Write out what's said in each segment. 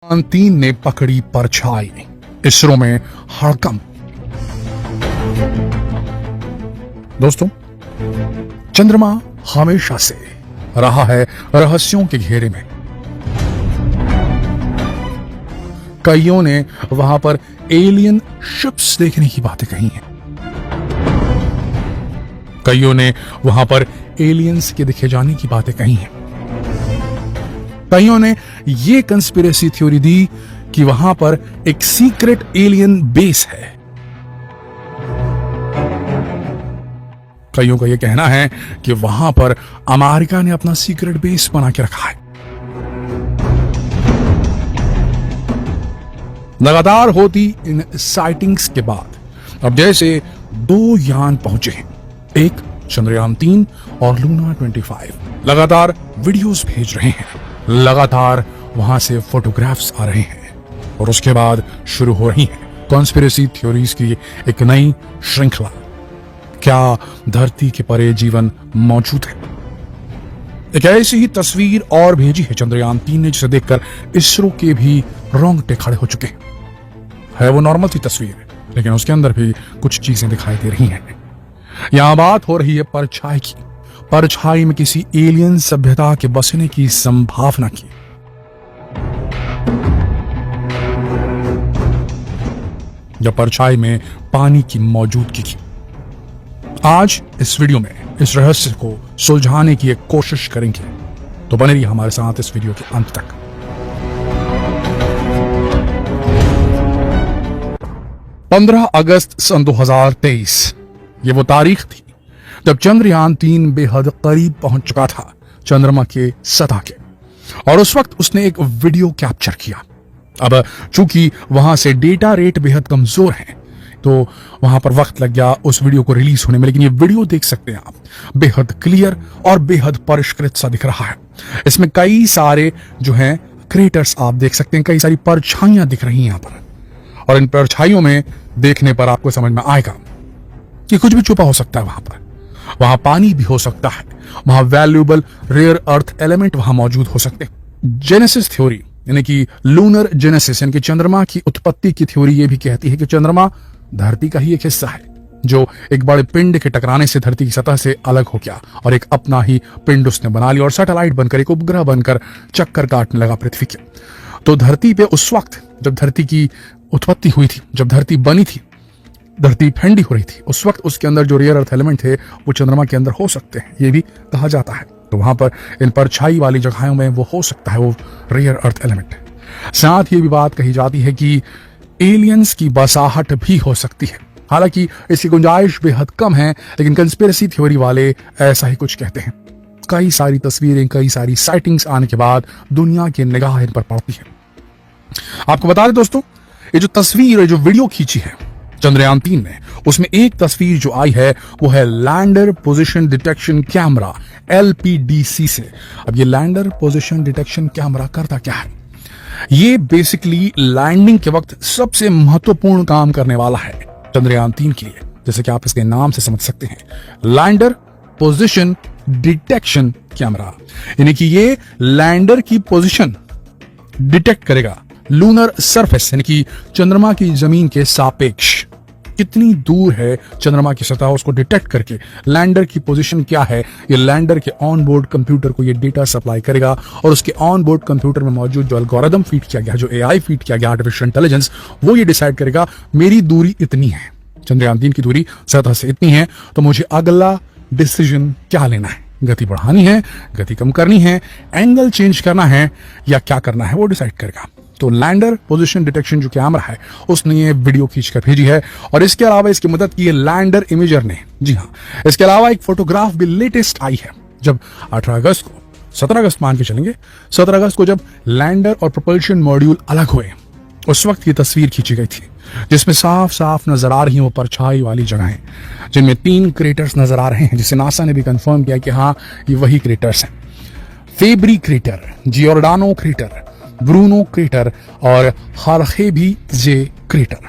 चंद्रयान-3 ने पकड़ी परछाई, इसरो में हड़कंप। दोस्तों, चंद्रमा हमेशा से रहा है रहस्यों के घेरे में। कईयों ने वहां पर एलियन शिप्स देखने की बातें कही हैं। कईयों ने वहां पर एलियंस के दिखे जाने की बातें कही हैं। कईयों ने यह कंस्पिरेसी थ्योरी दी कि वहां पर एक सीक्रेट एलियन बेस है। कईयों का यह कहना है कि वहां पर अमेरिका ने अपना सीक्रेट बेस बना के रखा है। लगातार होती इन साइटिंग्स के बाद अब जैसे दो यान पहुंचे हैं, एक चंद्रयान-3 और लूना 25 लगातार वीडियोस भेज रहे हैं, लगातार वहां से फोटोग्राफ्स आ रहे हैं और उसके बाद शुरू हो रही है कॉन्स्पिरेसी थ्योरीज की एक नई श्रृंखला। क्या धरती के परे जीवन मौजूद है? एक ऐसी ही तस्वीर और भेजी है चंद्रयान-3 ने, जिसे देखकर इसरो के भी रोंगटे खड़े हो चुके हैं। है वो नॉर्मल सी तस्वीर, लेकिन उसके अंदर भी कुछ चीजें दिखाई दे रही हैं। यहां बात हो रही है परछाई की। परछाई में किसी एलियन सभ्यता के बसने की संभावना की। जब परछाई में पानी की मौजूदगी की। आज इस वीडियो में इस रहस्य को सुलझाने की एक कोशिश करेंगे, तो बने रहिए हमारे साथ इस वीडियो के अंत तक। 15 अगस्त सन 2023 ये वो तारीख थी जब चंद्रयान-3 बेहद करीब पहुंच चुका था चंद्रमा के सतह के, और उस वक्त उसने एक वीडियो कैप्चर किया। अब चूंकि वहां से डेटा रेट बेहद कमजोर है, तो वहां पर वक्त लग गया उस वीडियो को रिलीज होने में, लेकिन ये वीडियो देख सकते हैं आप, बेहद क्लियर और बेहद परिष्कृत सा दिख रहा है। इसमें कई सारे जो हैं क्रेटर्स आप देख सकते हैं, कई सारी परछाइयां दिख रही हैं यहां पर, और इन परछाइयों में देखने पर आपको समझ में आएगा कि कुछ भी छुपा हो सकता है। वहां पानी भी हो सकता है, वहां वैल्यूएबल रेयर अर्थ एलिमेंट वहां मौजूद हो सकते हैं। जेनेसिस थ्योरी यानी कि लूनर जेनेसिस यानी कि चंद्रमा की उत्पत्ति की थ्योरी ये भी कहती है कि चंद्रमा धरती का ही एक हिस्सा है, जो एक बड़े पिंड के टकराने से धरती की सतह से अलग हो गया और एक अपना ही पिंड उसने बना लिया और सैटेलाइट बनकर, एक उपग्रह बनकर चक्कर काटने लगा पृथ्वी के। तो धरती पे उस वक्त जब धरती की उत्पत्ति हुई थी, जब धरती बनी थी, धरती ठंडी हो रही थी, उस वक्त उसके अंदर जो रेयर अर्थ एलिमेंट थे वो चंद्रमा के अंदर हो सकते हैं, ये भी कहा जाता है। तो वहां पर इन परछाई वाली जगहों में वो हो सकता है, वो रेयर अर्थ एलिमेंट है। साथ ही भी बात कही जाती है कि एलियंस की बसाहट भी हो सकती है। हालांकि इसकी गुंजाइश बेहद कम है, लेकिन कंस्पिरेसी थ्योरी वाले ऐसा ही कुछ कहते हैं। कई सारी तस्वीरें, कई सारी साइटिंग्स आने के बाद दुनिया की निगाह इन पर पड़ती है। आपको बता दें दोस्तों, ये जो तस्वीर, जो वीडियो खींची है चंद्रयान-3 ने, उसमें एक तस्वीर जो आई है वो है lander position detection camera LPDC से। अब ये लैंडर पोजीशन डिटेक्शन कैमरा करता क्या है? ये बेसिकली लैंडिंग के वक्त सबसे महत्वपूर्ण काम करने वाला है चंद्रयान-3 के लिए, जैसे कि आप इसके नाम से समझ सकते हैं, लैंडर पोजीशन डिटेक्शन कैमरा। यानी कि ये लैंडर की पोजीशन डिटेक्ट करेगा, लूनर सरफेस यानी कि चंद्रमा की जमीन के सापेक्ष कितनी दूर है चंद्रमा की सतह, उसको डिटेक्ट करके लैंडर की पोजीशन क्या है, ये लैंडर के ऑन बोर्ड कंप्यूटर को ये डेटा सप्लाई करेगा, और उसके ऑन बोर्ड कंप्यूटर में मौजूद जो एल्गोरिथम फीड किया गया, जो AI फीड किया गया, आर्टिफिशियल इंटेलिजेंस, वो ये डिसाइड करेगा मेरी दूरी इतनी है, चंद्रयान-3 की दूरी सतह से इतनी है, तो मुझे अगला डिसीजन क्या लेना है, गति बढ़ानी है, गति कम करनी है, एंगल चेंज करना है या क्या करना है, वो डिसाइड करेगा। तो लैंडर पोजीशन डिटेक्शन जो कैमरा है उसने ये वीडियो खींचकर भेजी है, और इसके अलावा इसकी मदद की है लैंडर इमेजर ने। जी हाँ, इसके अलावा एक फोटोग्राफ भी लेटेस्ट आई है। जब 18 अगस्त को, 17 अगस्त मान के चलेंगे, 17 अगस्त को जब लैंडर और प्रोपल्शन मॉड्यूल अलग हुए, उस वक्त ये तस्वीर खींची गई थी, जिसमें साफ साफ नजर आ रही हैं वो परछाई वाली जगहें, जिनमें 3 क्रेटर्स नजर आ रहे हैं, जिसे नासा ने भी कंफर्म किया कि हाँ ये वही क्रेटर्स हैं। फेब्री crater, Giordano crater, Bruno crater और हार्खेबी जे क्रेटर।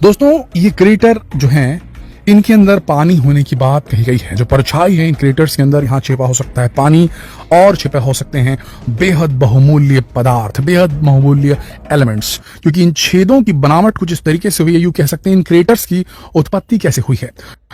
दोस्तों, ये क्रेटर जो हैं इनके अंदर पानी होने की बात कही गई है। जो परछाई है इन क्रेटर्स के अंदर, यहाँ छिपा हो सकता है पानी और छिपे हो सकते हैं बेहद बहुमूल्य पदार्थ, बेहद बहुमूल्य एलिमेंट्स, क्योंकि इन छेदों की बनावट कुछ इस तरीके से हुई है। यूं कह सकते हैं इन क्रेटर्स की उत्पत्ति कैसे हुई है।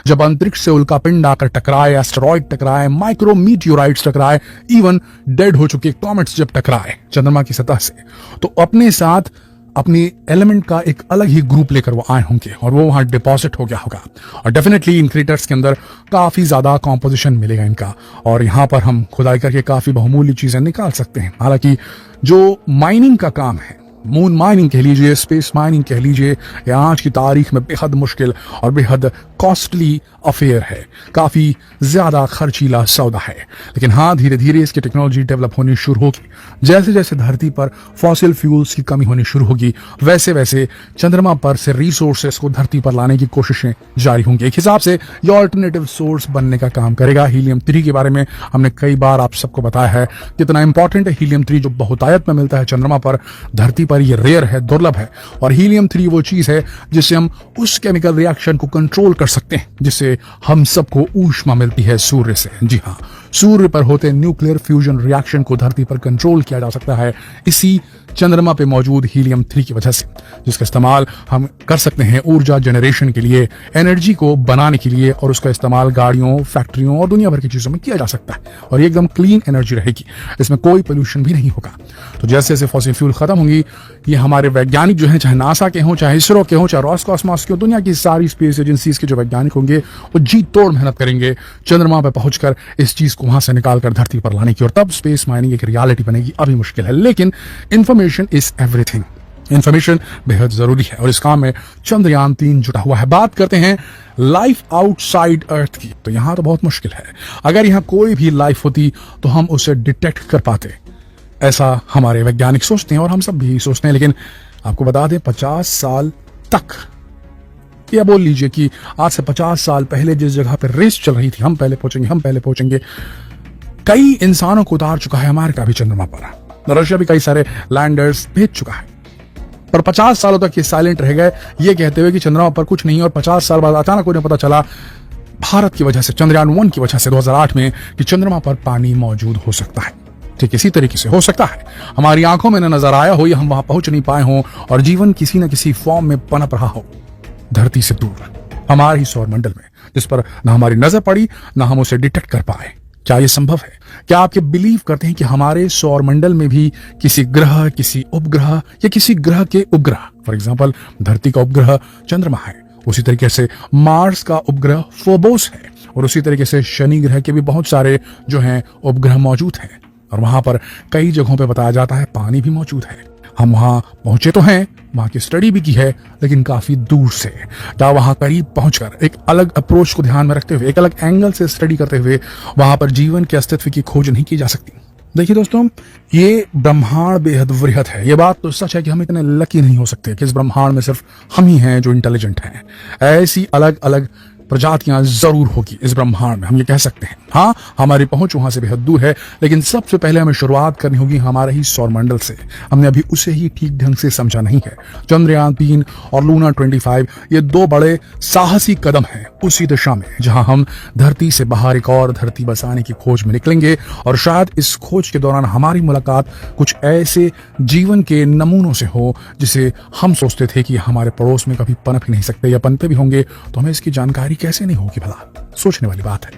जब अंतरिक्ष से उल्कापिंड आकर टकराए, एस्टेरॉइड टकराए, माइक्रो मीटियोराइट्स टकराए, इवन डेड हो चुके कॉमेट्स जब टकराए चंद्रमा की सतह से, तो अपने साथ अपनी एलिमेंट का एक अलग ही ग्रुप लेकर वो आए होंगे और वो वहां डिपॉजिट हो गया होगा। और डेफिनेटली इन क्रेटर्स के अंदर काफी ज्यादा कॉम्पोजिशन मिलेगा इनका, और यहां पर हम खुदाई करके काफी बहुमूल्य चीजें निकाल सकते हैं। हालांकि जो माइनिंग का काम है, मून माइनिंग कह लीजिए, स्पेस माइनिंग कह लीजिए, ये आज की तारीख में बेहद मुश्किल और बेहद कॉस्टली अफेयर है, काफी ज्यादा खर्चीला सौदा है। लेकिन हाँ, धीरे धीरे इसकी टेक्नोलॉजी डेवलप होनी शुरू होगी। जैसे जैसे धरती पर फॉसिल फ्यूल्स की कमी होनी शुरू होगी, वैसे वैसे चंद्रमा पर से रिसोर्सेस को धरती पर लाने की कोशिशें जारी होंगी। एक हिसाब से ये ऑल्टरनेटिव सोर्स बनने का काम करेगा। हीलियम 3 के बारे में हमने कई बार आप सबको बताया है कितना इंपॉर्टेंट है हीलियम 3, जो बहुतायत में मिलता है चंद्रमा पर। धरती पर ये रेयर है, दुर्लभ है, और हीलियम 3 वो चीज है जिससे हम उस केमिकल रिएक्शन को कंट्रोल कर सकते हैं जिससे हम सबको ऊष्मा मिलती है सूर्य से। जी हाँ, सूर्य पर होते न्यूक्लियर फ्यूजन रिएक्शन को धरती पर कंट्रोल किया जा सकता है इसी चंद्रमा पे मौजूद हीलियम 3 की वजह से, जिसका इस्तेमाल हम कर सकते हैं ऊर्जा जनरेशन के लिए, एनर्जी को बनाने के लिए, और उसका इस्तेमाल गाड़ियों, फैक्ट्रियों और दुनिया भर की चीजों में किया जा सकता है। और ये एकदम क्लीन एनर्जी रहेगी, इसमें कोई पोल्यूशन भी नहीं होगा। तो जैसे जैसे फॉसिल फ्यूल खत्म होंगी, ये हमारे वैज्ञानिक जो हैं, चाहे नासा के हों, चाहे इसरो के हों, चाहे रॉसकॉस्मॉस के हों, दुनिया की सारी स्पेस एजेंसीज के जो वैज्ञानिक होंगे वो जी तोड़ मेहनत करेंगे चंद्रमा पर पहुंचकर इस चीज को वहां से निकालकर धरती पर लाने की, और तब स्पेस माइनिंग एक रियलिटी बनेगी। अभी मुश्किल है, लेकिन इंफॉर्मेशन इज एवरीथिंग। इंफॉर्मेशन बेहद जरूरी है और इस काम में चंद्रयान 3 जुटा हुआ है। बात करते हैं लाइफ आउटसाइड अर्थ की, तो यहां तो बहुत मुश्किल है। अगर यहां कोई भी लाइफ होती तो हम उसे डिटेक्ट कर पाते, ऐसा हमारे वैज्ञानिक सोचते हैं और हम सब भी सोचते हैं। लेकिन आपको बता दें, 50 साल तक, या बोल लीजिए कि आज से 50 साल पहले जिस जगह पर रेस चल रही थी, हम पहले पहुंचेंगे, हम पहले पहुंचेंगे, कई इंसानों को उतार चुका है अमेरिका भी चंद्रमा पर। रशिया भी कई सारे लैंडर्स भेज चुका है, पर 50 सालों तक ये साइलेंट रह गए, ये कहते हुए कि चंद्रमा पर कुछ नहीं। और 50 साल बाद अचानक उन्हें पता चला भारत की वजह से, चंद्रयान 1 की वजह से 2008 में, कि चंद्रमा पर पानी मौजूद हो सकता है। ठीक इसी तरीके से हो सकता है हमारी आंखों में न नजर आया हो, या हम वहां पहुंच नहीं पाए हों, और जीवन किसी न किसी फॉर्म में पनप रहा हो धरती से दूर, हमारे ही सौरमंडल में, जिस पर न हमारी नजर पड़ी, न हम उसे डिटेक्ट कर पाए। क्या यह संभव है? क्या आप ये बिलीव करते हैं कि हमारे सौरमंडल में भी किसी ग्रह, किसी उपग्रह, या किसी ग्रह के उपग्रह, फॉर एग्जांपल धरती का उपग्रह चंद्रमा है, उसी तरीके से मार्स का उपग्रह फोबोस है, और उसी तरीके से शनि ग्रह के भी बहुत सारे जो हैं उपग्रह मौजूद हैं, और वहां पर कई जगहों पे बताया जाता है पानी भी मौजूद है। हम वहां पहुंचे तो हैं, वहां की स्टडी भी की है, लेकिन काफी दूर से। क्या वहां करीब पहुंचकर एक अलग अप्रोच को ध्यान में रखते हुए, एक अलग एंगल से स्टडी करते हुए वहां पर जीवन के अस्तित्व की खोज नहीं की जा सकती? देखिए दोस्तों, ये ब्रह्मांड बेहद वृहद है। ये बात तो सच है कि हम इतने लकी नहीं हो सकते कि इस ब्रह्मांड में सिर्फ हम ही हैं जो इंटेलिजेंट हैं। ऐसी अलग अलग प्रजातियां जरूर होगी इस ब्रह्मांड में, हम ये कह सकते हैं। हाँ, हमारी पहुंच वहां से बेहद दूर है, लेकिन सबसे पहले हमें शुरुआत करनी होगी हमारे ही सौरमंडल से। हमने अभी उसे ही ठीक ढंग से समझा नहीं है। चंद्रयान 3 और लूना 25 ये 2 बड़े साहसी कदम हैं उसी दिशा में, जहां हम धरती से बाहर एक और धरती बसाने की खोज में निकलेंगे, और शायद इस खोज के दौरान हमारी मुलाकात कुछ ऐसे जीवन के नमूनों से हो जिसे हम सोचते थे कि हमारे पड़ोस में कभी पनप ही नहीं सकते, या पनपे भी होंगे तो हमें इसकी जानकारी कैसे नहीं होगी भला? सोचने वाली बात है।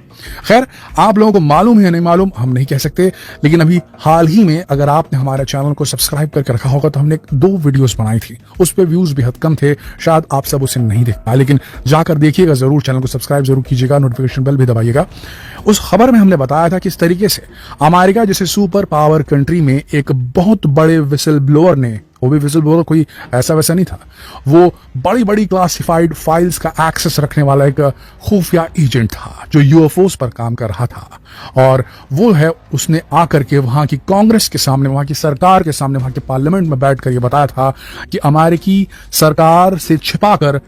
खैर, आप लोगों को मालूम है या नहीं मालूम हम नहीं कह सकते, लेकिन अभी हाल ही में अगर आपने हमारे चैनल को सब्सक्राइब करके रखा होगा तो हमने 2 वीडियोस बनाई थी, उस पे व्यूज बेहद कम थे, शायद आप सब उसे नहीं देख पाए, लेकिन जाकर देखिएगा जरूर, चैनल को सब्सक्राइब जरूर कीजिएगा, नोटिफिकेशन बेल भी दबाइएगा। उस खबर में हमने बताया था कि इस तरीके से अमेरिका जैसे सुपर पावर कंट्री में एक बहुत बड़े विसल ब्लोअर ने, वो भी विसल ब्लोअर कोई ऐसा वैसा नहीं था, वो बड़ी बड़ी क्लासिफाइड फाइल्स का एक्सेस रखने वाला एक खुफिया एजेंट था जो यूएफओस पर काम कर रहा था। और वो है, उसने आकर के वहां की कांग्रेस के सामने, वहां की सरकार के सामने, वहां के पार्लियामेंट में बैठकर ये बताया था कि अमेरिकी सरकार से छिपाकर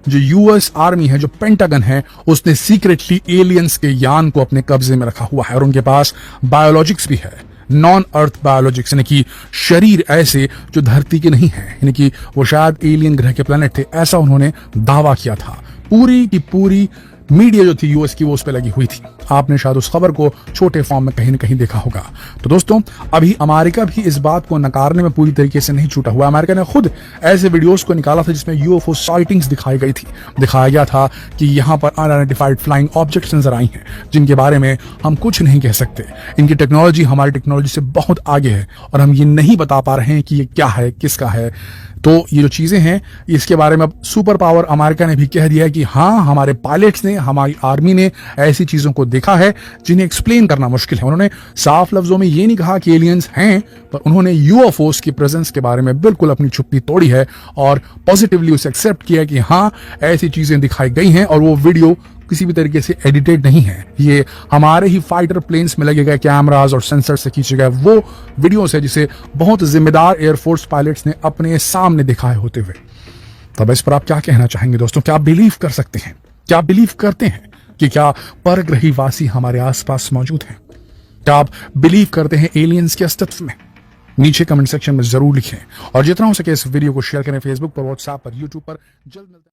जो यूएस आर्मी है, जो पेंटागन है, उसने सीक्रेटली एलियंस के यान को अपने कब्जे में रखा हुआ है, और उनके पास बायोलॉजिक्स भी है, नॉन अर्थ बायोलॉजिक्स, यानी कि शरीर ऐसे जो धरती के नहीं है, यानी कि वो शायद एलियन ग्रह के प्लेनेट थे, ऐसा उन्होंने दावा किया था। पूरी की पूरी मीडिया जो थी यूएस की वो उस पर लगी हुई थी। आपने शायद उस खबर को छोटे फॉर्म में कहीं न कहीं देखा होगा। तो दोस्तों, अभी अमेरिका भी इस बात को नकारने में पूरी तरीके से नहीं छूटा हुआ। अमेरिका ने खुद ऐसे वीडियोस को निकाला था जिसमें यूएफओ साइटिंग्स दिखाई गई थी। दिखाया गया था कि यहाँ पर अनआइडेंटिफाइड फ्लाइंग ऑब्जेक्ट्स नजर आई हैं जिनके बारे में हम कुछ नहीं कह सकते। इनकी टेक्नोलॉजी हमारी टेक्नोलॉजी से बहुत आगे है और हम ये नहीं बता पा रहे हैं कि ये क्या है, किसका है। तो ये जो चीजें हैं इसके बारे में अब सुपर पावर अमेरिका ने भी कह दिया है कि हाँ, हमारे पायलट्स ने, हमारी आर्मी ने ऐसी चीजों को देखा है जिन्हें एक्सप्लेन करना मुश्किल है। उन्होंने साफ लफ्जों में ये नहीं कहा कि एलियंस हैं, पर उन्होंने यूएफओस की प्रेजेंस के बारे में बिल्कुल अपनी चुप्पी तोड़ी है और पॉजिटिवली उसे एक्सेप्ट किया कि हाँ, ऐसी चीजें दिखाई गई हैं और वो वीडियो किसी भी तरीके से एडिटेड नहीं है। ये हमारे ही फाइटर प्लेन्स में लगे गए कैमराज और सेंसर से खींचे गए वो वीडियोस है जिसे बहुत जिम्मेदार एयरफोर्स पायलट्स ने अपने सामने दिखाए होते हुए। तब इस पर आप क्या कहना चाहेंगे दोस्तों? क्या आप बिलीव कर सकते हैं, क्या आप बिलीव करते हैं कि क्या परग्रहीवासी हमारे आसपास मौजूद हैं? क्या आप बिलीव करते हैं एलियंस के अस्तित्व में? नीचे कमेंट सेक्शन में जरूर लिखें और जितना हो सके इस वीडियो को शेयर करें फेसबुक पर, व्हाट्सएप पर, यूट्यूब पर। जल्द मिलते हैं।